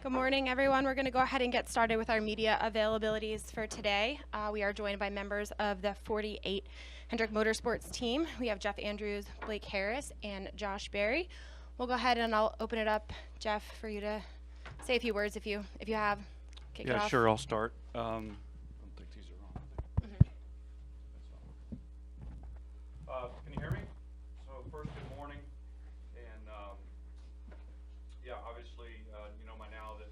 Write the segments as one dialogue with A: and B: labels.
A: Good morning, everyone. We're going to go ahead and get started with our media availabilities for today. We are joined by members of the 48 Hendrick Motorsports team. We have Jeff Andrews, Blake Harris, and Josh Berry. We'll go ahead and I'll open it up, Jeff, for you to say a few words if you have. Kick it off.
B: Yeah, sure. I'll start. I don't think these are on. Can you hear me? So first, good morning. And yeah, obviously, you know by now that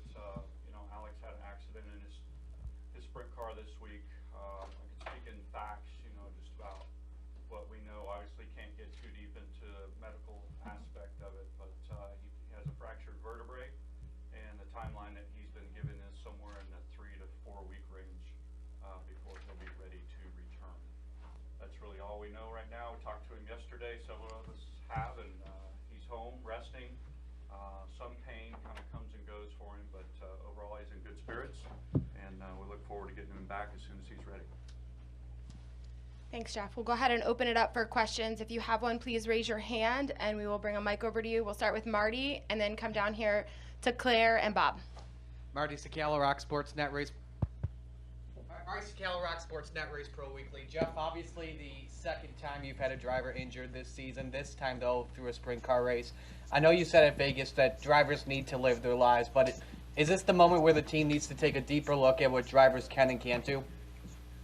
B: you know Alex had an accident in his sprint car this week. I can speak in facts, you know, just about what we know. Obviously, can't get too deep into the medical aspect of it, but he has a fractured vertebrae, and the timeline that he's been given is somewhere in the 3 to 4 week range before he'll be ready to return. That's really all we know right now. We talked to him yesterday, several of us have, and he's home resting. Some pain kind of comes and goes for him, but overall he's in good spirits, and we look forward to getting him back as soon as he's ready.
A: Thanks, Jeff. We'll go ahead and open it up for questions. If you have one, please raise your hand, and we will bring a mic over to you. We'll start with Marty, and then come down here to Claire and Bob.
C: Marty Sicalo, Rock Sports Net Race. Marty Sicalo, Rock Sports Net Race Pro Weekly. Jeff, obviously the second time you've had a driver injured this season. This time though through a sprint car race. I know you said at Vegas that drivers need to live their lives, but is this the moment where the team needs to take a deeper look at what drivers can and can't do?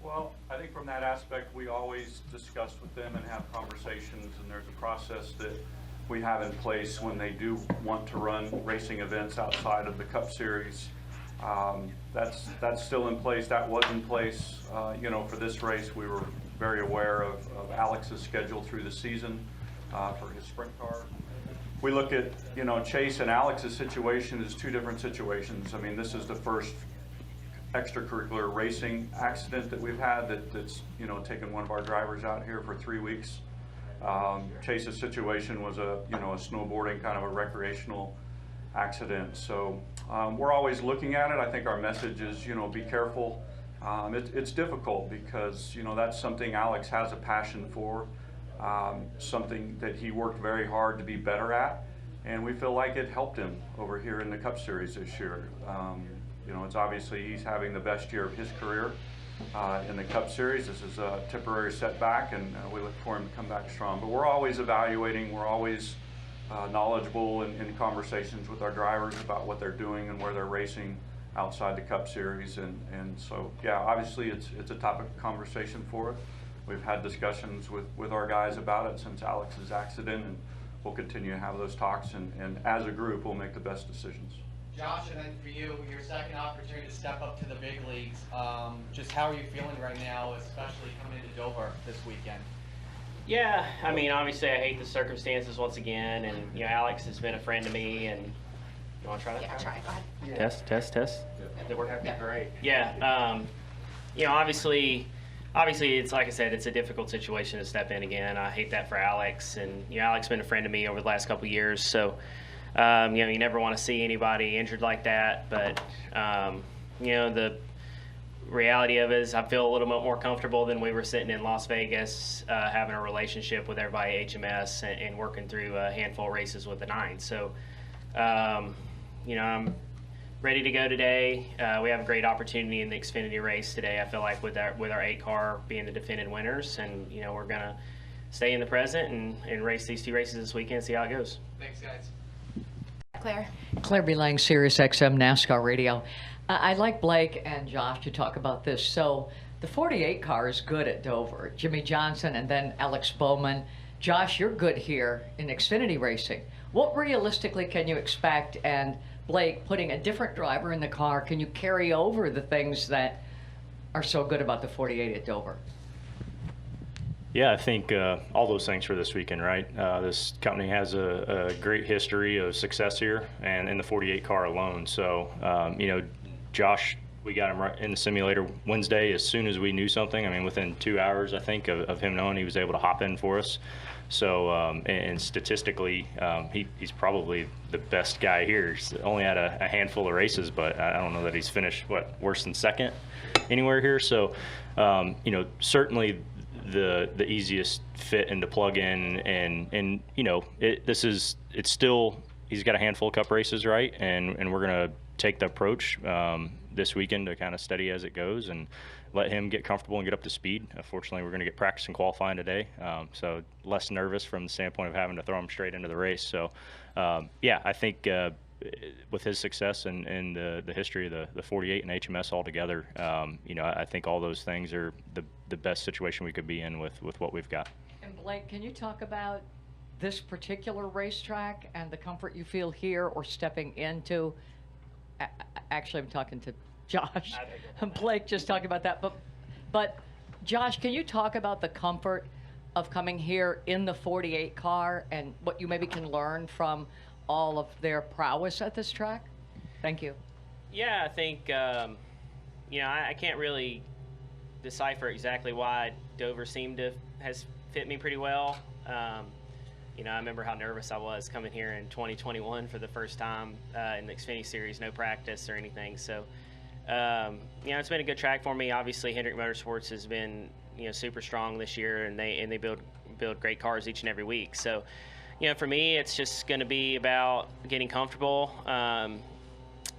B: Well, I think from that aspect, we always discuss with them and have conversations, and there's a process that we have in place when they do want to run racing events outside of the Cup Series. That's still in place. That was in place, you know, for this race. We were very aware of Alex's schedule through the season for his sprint car. We look at, you know, Chase and Alex's situation as two different situations. I mean, this is the first extracurricular racing accident that we've had that's, you know, taken one of our drivers out here for 3 weeks. Chase's situation was a snowboarding kind of a recreational accident. So we're always looking at it. I think our message is, you know, be careful. It's difficult because, you know, that's something Alex has a passion for, something that he worked very hard to be better at, and we feel like it helped him over here in the Cup Series this year. You know, it's obviously he's having the best year of his career in the Cup Series. This is a temporary setback, and we look for him to come back strong. But we're always evaluating. We're always knowledgeable in conversations with our drivers about what they're doing and where they're racing outside the Cup Series. And so, yeah, obviously it's a topic of conversation for us. We've had discussions with our guys about it since Alex's accident, and we'll continue to have those talks. And as a group, we'll make the best decisions.
C: Josh, and then for you, your second opportunity to step up to the big leagues. Just how are you feeling right now, especially coming into Dover this weekend?
D: Yeah, I mean, obviously I hate the circumstances once again, and, you know, Alex has been a friend to me, and you want to try that?
A: Yeah, try. Go ahead.
D: Yeah. Test. Does it work? Yeah. Great. Yeah, you know, obviously it's like I said, it's a difficult situation to step in again. I hate that for Alex, and, you know, Alex has been a friend to me over the last couple of years, so, you know, you never want to see anybody injured like that, but, you know, the reality of it is I feel a little bit more comfortable than we were sitting in Las Vegas, having a relationship with everybody at HMS and working through a handful of races with the 9. So, you know, I'm ready to go today. We have a great opportunity in the Xfinity race today. I feel like with our 8 car being the defending winners, and, you know, we're gonna stay in the present and race these 2 races this weekend and see how it goes.
C: Thanks, guys.
A: Claire.
E: Claire B. Lang, Sirius XM NASCAR Radio. I'd like Blake and Josh to talk about this. So the 48 car is good at Dover. Jimmy Johnson and then Alex Bowman. Josh, you're good here in Xfinity racing. What realistically can you expect? And Blake, putting a different driver in the car, can you carry over the things that are so good about the 48 at Dover?
F: Yeah, I think all those things for this weekend, right? This company has a great history of success here, and in the 48 car alone. So, you know, Josh, we got him right in the simulator Wednesday as soon as we knew something. I mean, within 2 hours, I think, of him knowing, he was able to hop in for us. So, and statistically, he's probably the best guy here. He's only had a handful of races, but I don't know that he's finished, worse than second anywhere here. So, you know, certainly the easiest fit and to plug in, and you know, it's still, he's got a handful of Cup races, right? And we're gonna take the approach this weekend to kind of steady as it goes and let him get comfortable and get up to speed. Fortunately, we're going to get practice and qualifying today, so less nervous from the standpoint of having to throw him straight into the race. So, yeah, I think with his success and the history of the 48 and HMS altogether, I think all those things are the best situation we could be in with what we've got.
E: And Blake, can you talk about this particular racetrack and the comfort you feel here or stepping into? Actually, I'm talking to Josh. Blake just talking about that. But Josh, can you talk about the comfort of coming here in the 48 car and what you maybe can learn from all of their prowess at this track? Thank you.
D: Yeah, I think, I can't really decipher exactly why Dover has fit me pretty well. I remember how nervous I was coming here in 2021 for the first time in the Xfinity Series, no practice or anything. So, it's been a good track for me. Obviously, Hendrick Motorsports has been, super strong this year, and they build great cars each and every week. So, for me, it's just going to be about getting comfortable. Kind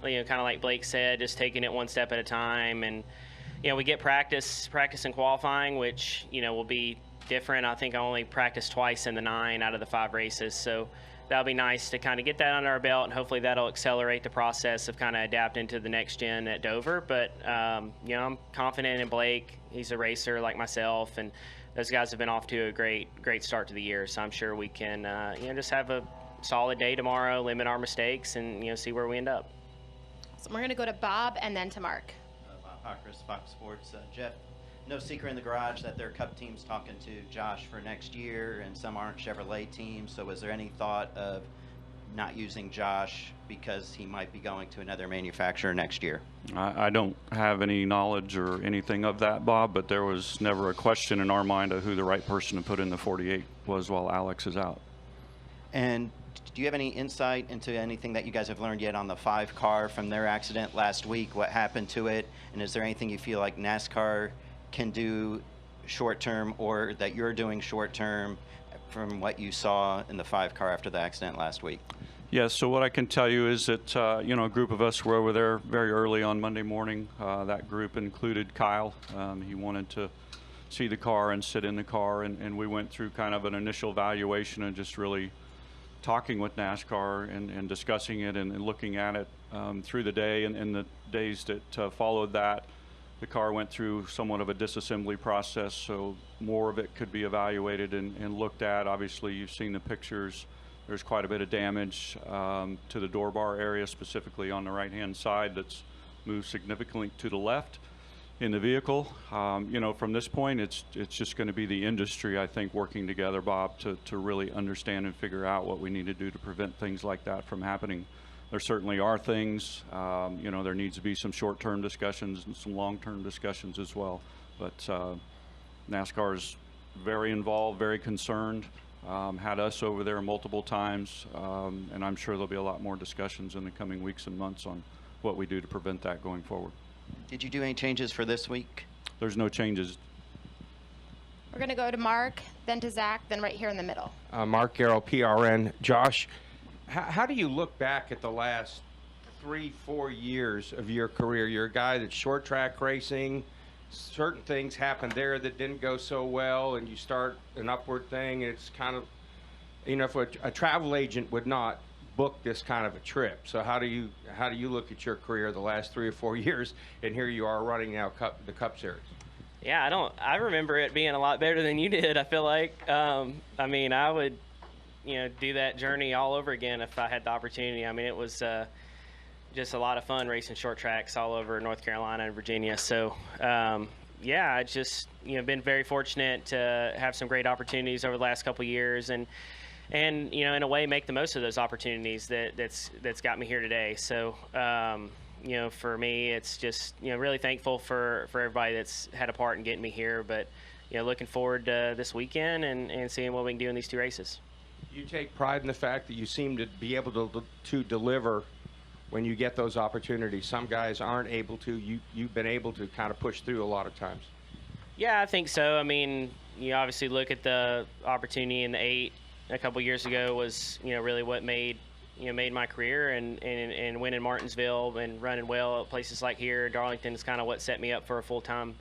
D: of like Blake said, just taking it one step at a time. And, we get practice and qualifying, which, will be different. I think I only practiced twice in the 9 out of the 5 races. So that'll be nice to kind of get that under our belt, and hopefully that'll accelerate the process of kind of adapting to the next gen at Dover. But, I'm confident in Blake. He's a racer like myself, and those guys have been off to a great start to the year. So I'm sure we can, just have a solid day tomorrow, limit our mistakes, and, see where we end up.
A: So we're going to go to Bob and then to Mark.
G: Bob Hawkers, Fox Sports. Jeff, no secret in the garage that their Cup team's talking to Josh for next year, and some aren't Chevrolet teams. So was there any thought of not using Josh because he might be going to another manufacturer next year?
B: I don't have any knowledge or anything of that, Bob, but there was never a question in our mind of who the right person to put in the 48 was while Alex is out.
G: And do you have any insight into anything that you guys have learned yet on the 5 car from their accident last week? What happened to it? And is there anything you feel like NASCAR can do short term, or that you're doing short term from what you saw in the 5 car after the accident last week?
B: Yes, so what I can tell you is that, a group of us were over there very early on Monday morning. That group included Kyle. He wanted to see the car and sit in the car, and we went through kind of an initial evaluation and just really talking with NASCAR and discussing it and looking at it through the day and the days that followed that. The car went through somewhat of a disassembly process, so more of it could be evaluated and looked at. Obviously, you've seen the pictures. There's quite a bit of damage to the door bar area, specifically on the right-hand side, that's moved significantly to the left in the vehicle. From this point, it's just going to be the industry, I think, working together, Bob, to really understand and figure out what we need to do to prevent things like that from happening. There certainly are things, there needs to be some short-term discussions and some long-term discussions as well. But NASCAR is very involved, very concerned, had us over there multiple times, and I'm sure there'll be a lot more discussions in the coming weeks and months on what we do to prevent that going forward.
G: Did you do any changes for this week?
B: There's no changes.
A: We're going to go to Mark, then to Zach, then right here in the middle.
H: Mark Garrow, PRN. Josh, how do you look back at the last 3-4 years of your career? You're a guy that's short track racing. Certain things happen there that didn't go so well, and you start an upward thing. And it's kind of, if a travel agent would not book this kind of a trip. So how do you look at your career the last 3 or 4 years, and here you are running now the Cup Series?
D: Yeah, I remember it being a lot better than you did, I feel like. I would, do that journey all over again if I had the opportunity. It was just a lot of fun racing short tracks all over North Carolina and Virginia. So, I just, been very fortunate to have some great opportunities over the last couple of years and in a way make the most of those opportunities that's got me here today. So, for me, it's just, really thankful for everybody that's had a part in getting me here, but, looking forward to this weekend and seeing what we can do in these 2 races.
H: You take pride in the fact that you seem to be able to deliver when you get those opportunities. Some guys aren't able to. You've been able to kind of push through a lot of times.
D: Yeah, I think so. You obviously look at the opportunity in the 8 a couple years ago was, really what made made my career, and winning Martinsville and running well at places like here, Darlington is kind of what set me up for a full-time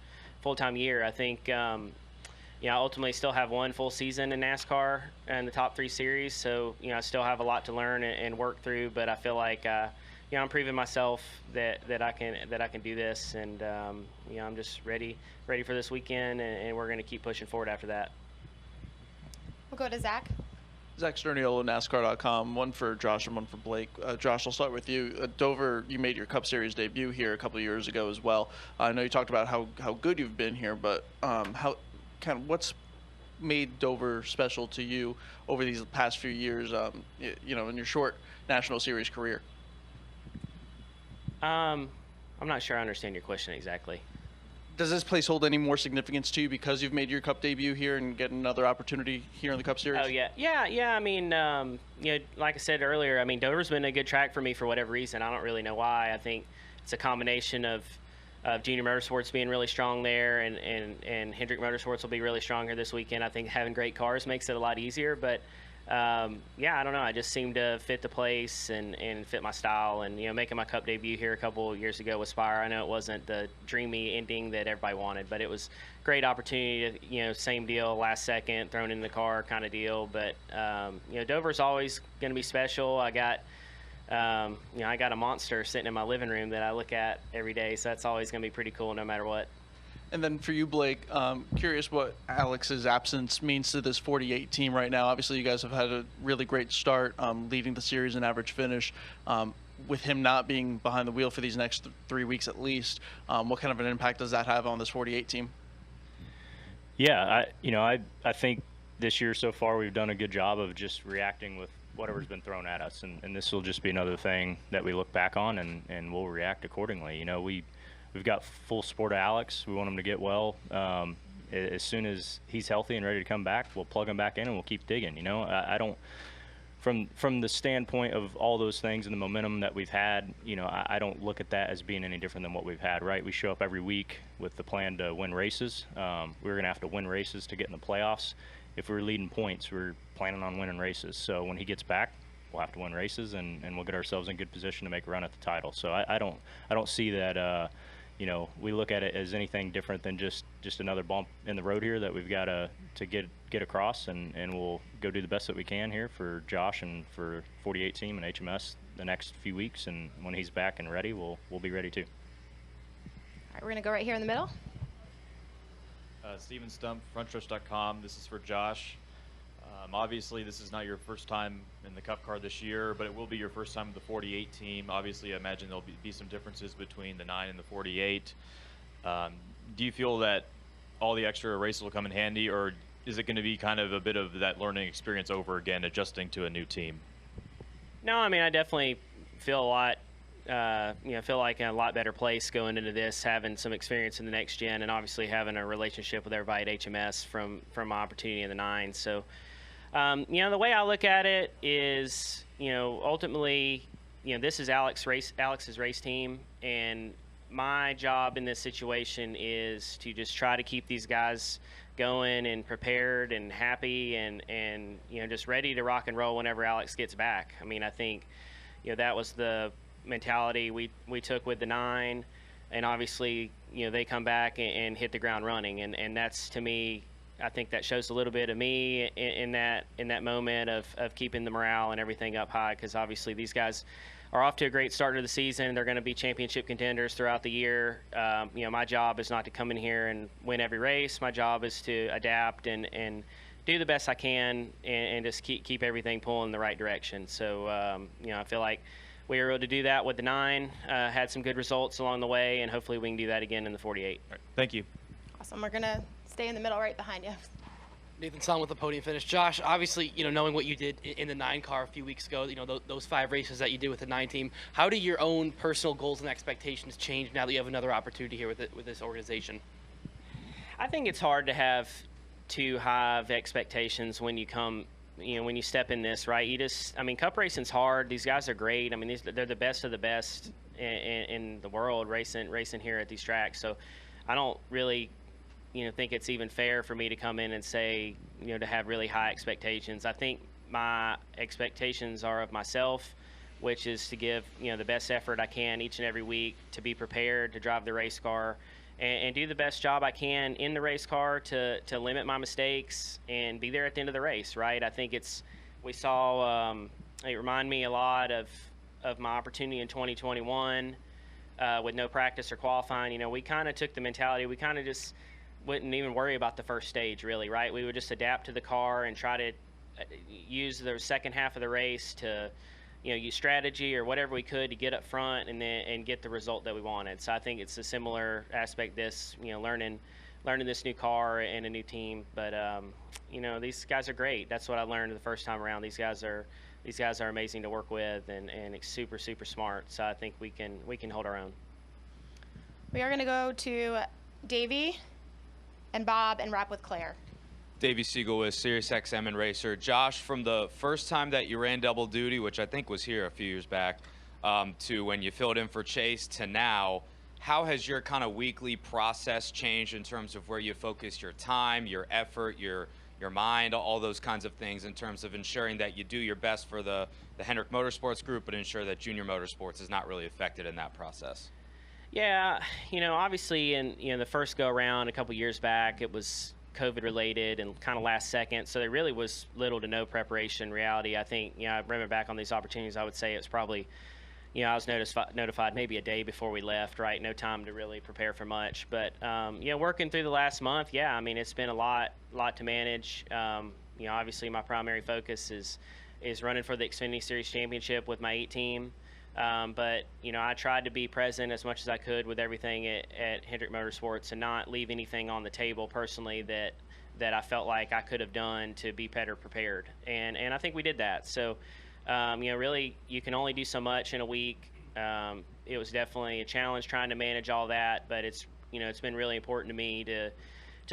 D: year. I think, I ultimately still have one full season in NASCAR and the top 3 series, so I still have a lot to learn and work through. But I feel like I'm proving myself that I can do this, and I'm just ready for this weekend, and we're going to keep pushing forward after that.
A: We'll go to Zach.
I: Zach Sterniolo, NASCAR.com. One for Josh and one for Blake. Josh, I'll start with you. Dover, you made your Cup Series debut here a couple of years ago as well. I know you talked about how good you've been here, but what's made Dover special to you over these past few years? In your short National Series career.
D: I'm not sure I understand your question exactly.
I: Does this place hold any more significance to you because you've made your Cup debut here and get another opportunity here in the Cup Series?
D: Oh, yeah. I mean, like I said earlier, I mean, Dover's been a good track for me for whatever reason. I don't really know why. I think it's a combination of Junior Motorsports being really strong there, and Hendrick Motorsports will be really strong here this weekend. I think having great cars makes it a lot easier, but I don't know. I just seem to fit the place and fit my style. And making my Cup debut here a couple of years ago with Spire, I know it wasn't the dreamy ending that everybody wanted, but it was a great opportunity. Same deal, last second, thrown in the car kind of deal. But Dover's always going to be special. I got a monster sitting in my living room that I look at every day, so that's always going to be pretty cool no matter what.
I: And then for you, Blake, curious what Alex's absence means to this 48 team right now. Obviously, you guys have had a really great start, leading the series in average finish. With him not being behind the wheel for these next 3 weeks at least, what kind of an impact does that have on this 48 team?
F: Yeah, I think this year so far we've done a good job of just reacting with whatever's been thrown at us, and this will just be another thing that we look back on and we'll react accordingly. We've got full support of Alex. We want him to get well. As soon as he's healthy and ready to come back, we'll plug him back in and we'll keep digging. I don't, from the standpoint of all those things and the momentum that we've had, I don't look at that as being any different than what we've had, right? We show up every week with the plan to win races. We're going to have to win races to get in the playoffs. If we're leading points, we're planning on winning races. So when he gets back, we'll have to win races, and we'll get ourselves in good position to make a run at the title. So I don't see that. We look at it as anything different than just another bump in the road here that we've got to get across, and we'll go do the best that we can here for Josh and for 48 team and HMS the next few weeks. And when he's back and ready, we'll be ready too.
A: All right, we're going to go right here in the middle.
J: Steven Stump, frontrush.com. This is for Josh. Obviously, this is not your first time in the Cup car this year, but it will be your first time with the 48 team. Obviously, I imagine there'll be some differences between the 9 and the 48. Do you feel that all the extra races will come in handy, or is it going to be kind of a bit of that learning experience over again, adjusting to a new team?
D: No, I mean, I definitely feel a lot, feel like in a lot better place going into this, having some experience in the next gen, and obviously having a relationship with everybody at HMS from my opportunity in the 9. So, the way I look at it is, ultimately, this is Alex's race team, and my job in this situation is to just try to keep these guys going and prepared and happy and just ready to rock and roll whenever Alex gets back. I mean, I think, that was the mentality we took with the 9, and obviously, they come back and hit the ground running, and that's, to me, I think that shows a little bit of me in that moment of keeping the morale and everything up high, because obviously these guys are off to a great start to the season. They're going to be championship contenders throughout the year. My job is not to come in here and win every race. My job is to adapt and do the best I can and just keep everything pulling in the right direction. So, I feel like we were able to do that with the 9, had some good results along the way, and hopefully we can do that again in the 48.
J: All right, thank you.
A: Awesome. We're going to stay in the middle right behind you.
K: Nathan Song with the podium finish. Josh, obviously, knowing what you did in the 9 car a few weeks ago, those 5 races that you did with the 9 team, how do your own personal goals and expectations change now that you have another opportunity here with this organization?
D: I think it's hard to have too high of expectations when you come, when you step in this, right? Cup racing's hard. These guys are great. I mean, they're the best of the best in the world racing here at these tracks. So I don't really think it's even fair for me to come in and say, to have really high expectations. I think my expectations are of myself which is to give the best effort I can each and every week, to be prepared to drive the race car and do the best job I can in the race car to limit my mistakes and be there at the end of the race, right? I think we saw it remind me a lot of my opportunity in 2021 with no practice or qualifying. We kind of took the mentality, we kind of just wouldn't even worry about the first stage, really, right? We would just adapt to the car and try to use the second half of the race to use strategy or whatever we could to get up front and get the result that we wanted. So I think it's a similar aspect, learning this new car and a new team. But these guys are great. That's what I learned the first time around. These guys are amazing to work with and super smart. So I think we can hold our own.
A: We are going to go to Davey and Bob and wrap with Claire.
L: Davey Siegel with SiriusXM and Racer. Josh, from the first time that you ran double duty, which I think was here a few years back, to when you filled in for Chase to now, how has your kind of weekly process changed in terms of where you focus your time, your effort, your mind, all those kinds of things in terms of ensuring that you do your best for the Hendrick Motorsports group, but ensure that Junior Motorsports is not really affected in that process?
D: Yeah, obviously in the first go around a couple years back, it was COVID related and kind of last second, so there really was little to no preparation. Reality, I think, I remember back on these opportunities, I would say it's probably, I was notified maybe a day before we left, right? No time to really prepare for much. But working through the last month, it's been a lot to manage. Obviously my primary focus is running for the Xfinity Series Championship with my 8 team. But I tried to be present as much as I could with everything at Hendrick Motorsports and not leave anything on the table personally that I felt like I could have done to be better prepared. And I think we did that. So, really, you can only do so much in a week. It was definitely a challenge trying to manage all that, but it's been really important to me to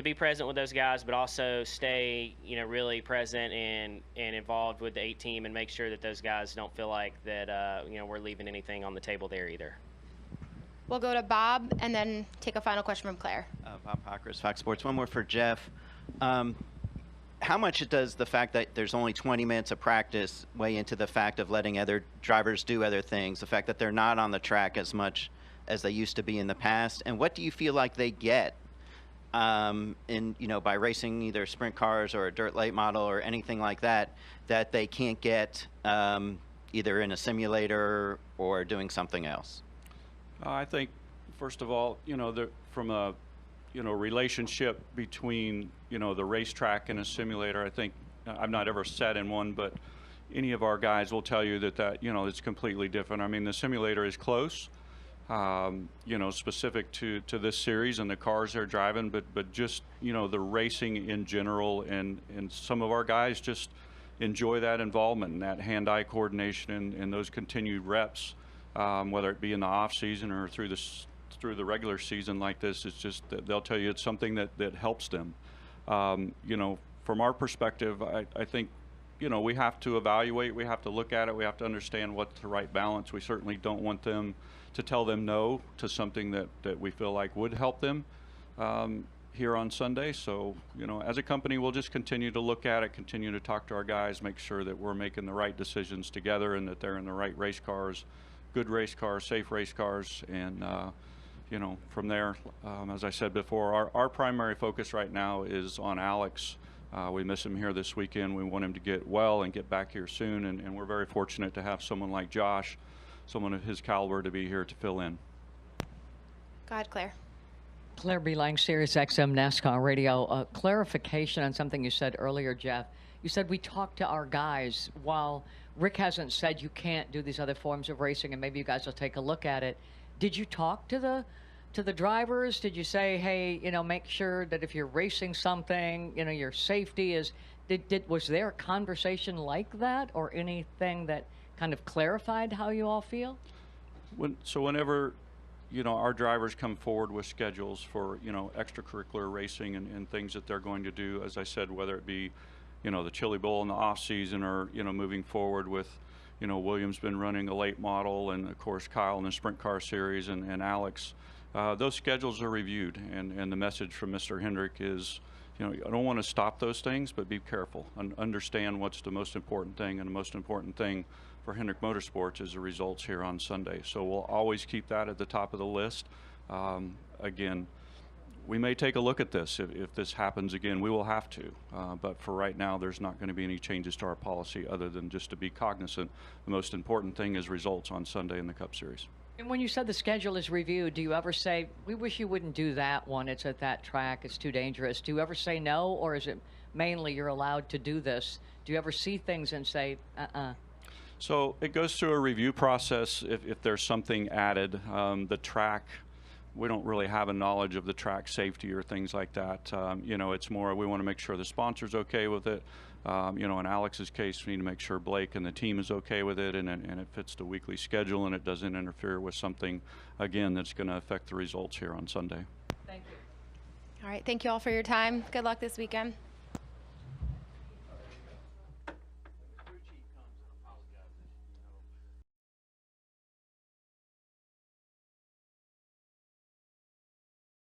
D: be present with those guys, but also stay, really present and involved with the 8 team and make sure that those guys don't feel like that, we're leaving anything on the table there either.
A: We'll go to Bob and then take a final question from Claire.
G: Bob Pockris, Fox Sports. One more for Jeff. How much does the fact that there's only 20 minutes of practice weigh into the fact of letting other drivers do other things, the fact that they're not on the track as much as they used to be in the past? And what do you feel like they get by racing either sprint cars or a dirt late model or anything like that they can't get either in a simulator or doing something else?
B: I think, first of all, from a relationship between the racetrack and a simulator, I think I've not ever sat in one, but any of our guys will tell you that it's completely different. I mean, the simulator is close, specific to this series and the cars they're driving, but just the racing in general, and some of our guys just enjoy that involvement and that hand-eye coordination and those continued reps, whether it be in the off season or through the regular season like this. It's just that they'll tell you it's something that helps them. From our perspective, I think we have to evaluate, we have to look at it, we have to understand what's the right balance. We certainly don't want them to tell them no to something that we feel like would help them here on Sunday. So, as a company, we'll just continue to look at it, continue to talk to our guys, make sure that we're making the right decisions together and that they're in the right race cars, good race cars, safe race cars. And, from there, as I said before, our primary focus right now is on Alex. We miss him here this weekend. We want him to get well and get back here soon. And we're very fortunate to have someone like Josh, someone of his caliber, to be here to fill in.
A: Go ahead, Claire.
E: Claire B. Lang, SiriusXM NASCAR Radio. Clarification on something you said earlier, Jeff. You said we talked to our guys. While Rick hasn't said you can't do these other forms of racing, and maybe you guys will take a look at it, did you talk to the drivers? Did you say, hey, make sure that if you're racing something, your safety is... Was there a conversation like that, or anything that kind of clarified how you all feel?
B: Whenever our drivers come forward with schedules for extracurricular racing and things that they're going to do, as I said, whether it be the Chili Bowl in the off season or moving forward with Williams been running a late model, and of course Kyle in the sprint car series and Alex, those schedules are reviewed, and the message from Mr. Hendrick is I don't want to stop those things, but be careful and understand what's the most important thing, and the most important thing for Hendrick Motorsports is the results here on Sunday. So we'll always keep that at the top of the list. Again, we may take a look at this. If this happens again, we will have to. But for right now, there's not going to be any changes to our policy other than just to be cognizant. The most important thing is results on Sunday in the Cup Series.
E: And when you said the schedule is reviewed, do you ever say, we wish you wouldn't do that one, it's at that track, it's too dangerous? Do you ever say no, or is it mainly you're allowed to do this? Do you ever see things and say,
B: So it goes through a review process if there's something added. The track, we don't really have a knowledge of the track safety or things like that. You know, it's more we want to make sure the sponsor's okay with it. You know, in Alex's case, we need to make sure Blake and the team is okay with it, and it fits the weekly schedule, and it doesn't interfere with something, again, that's going to affect the results here on Sunday.
E: thank you?
A: All right, thank you all for your time. Good luck this weekend.